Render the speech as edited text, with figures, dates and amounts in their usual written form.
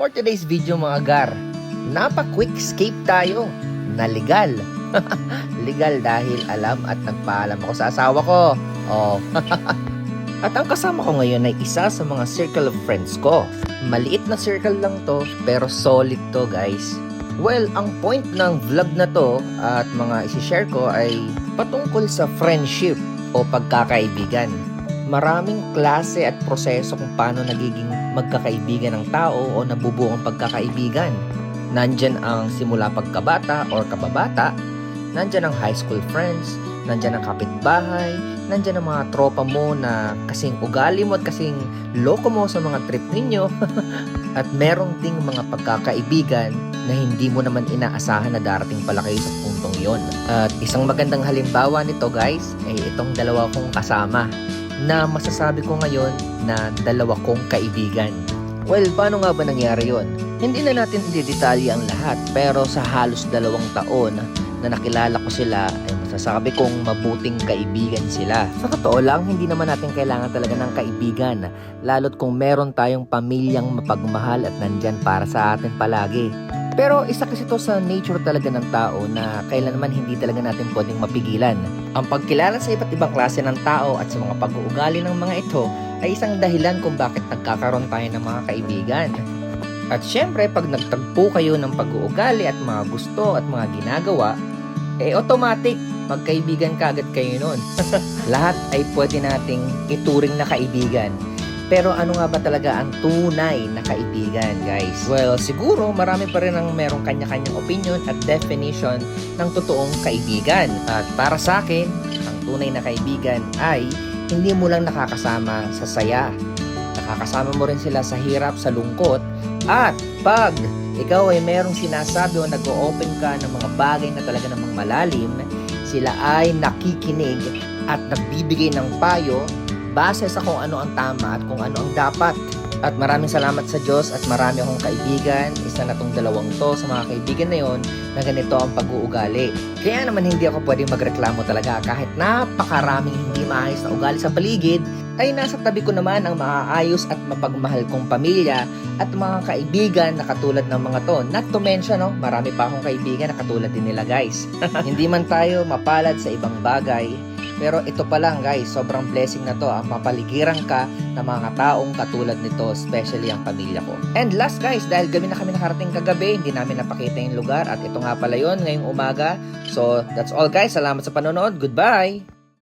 For today's video mga gar, napa-quick escape tayo na legal. Legal dahil alam at nagpaalam ako sa asawa ko. Oh. At ang kasama ko ngayon ay isa sa mga circle of friends ko. Maliit na circle lang to, pero solid to guys. Well, ang point ng vlog na to at mga isi-share ko ay patungkol sa friendship o pagkakaibigan. Maraming klase at proseso kung paano nagiging magkakaibigan ng tao o nabubuo ang pagkakaibigan. Nandyan ang simula pagkabata or kababata, nandyan ang high school friends, nandyan ang kapitbahay, nandyan ang mga tropa mo na kasing ugali mo at kasing loko mo sa mga trip ninyo. At merong ding mga pagkakaibigan na hindi mo naman inaasahan na darating pala kayo sa puntong yon. At isang magandang halimbawa nito guys ay itong dalawa kong kasama na masasabi ko ngayon na dalawa kong kaibigan. Well, paano nga ba nangyari yon? Hindi na natin i-detalye ang lahat, pero sa halos 2 taon na nakilala ko sila ay masasabi kong mabuting kaibigan sila. Sa totoo lang, hindi naman natin kailangan talaga ng kaibigan, lalo't kung meron tayong pamilyang mapagmahal at nandyan para sa atin palagi. Pero isa kasi to sa nature talaga ng tao na kailanman hindi talaga natin pwedeng mapigilan. Ang pagkilala sa iba't ibang klase ng tao at sa mga pag-uugali ng mga ito ay isang dahilan kung bakit nagkakaroon tayo ng mga kaibigan. At syempre, pag nagtagpo kayo ng pag-uugali at mga gusto at mga ginagawa, automatic, magkaibigan kaagad kayo nun. Lahat ay pwede nating ituring na kaibigan. Pero ano nga ba talaga ang tunay na kaibigan, guys? Well, siguro marami pa rin ang merong kanya-kanyang opinion at definition ng totoong kaibigan. At para sa akin, ang tunay na kaibigan ay hindi mo lang nakakasama sa saya. Nakakasama mo rin sila sa hirap, sa lungkot. At pag ikaw ay merong sinasabi o nag-o-open ka ng mga bagay na talaga namang malalim, sila ay nakikinig at nagbibigay ng payo base sa kung ano ang tama at kung ano ang dapat. At maraming salamat sa Diyos at marami akong kaibigan. Isa na tong 2 to sa mga kaibigan na yon na ganito ang pag-uugali. Kaya naman hindi ako pwedeng magreklamo talaga kahit napakaraming hindi maayos na ugali sa paligid, ay nasa tabi ko naman ang maayos at mapagmahal kong pamilya at mga kaibigan na katulad ng mga to. Not to mention, marami pa akong kaibigan na katulad din nila guys. Hindi man tayo mapalad sa ibang bagay, pero ito pa lang guys, sobrang blessing na to ang mapaligiran ka ng mga taong katulad nito, especially ang pamilya ko. And last guys, dahil gabi na kami nakarating kagabi, hindi namin napakita yung lugar at ito nga pala yon ngayong umaga. So that's all guys, salamat sa panonood, goodbye!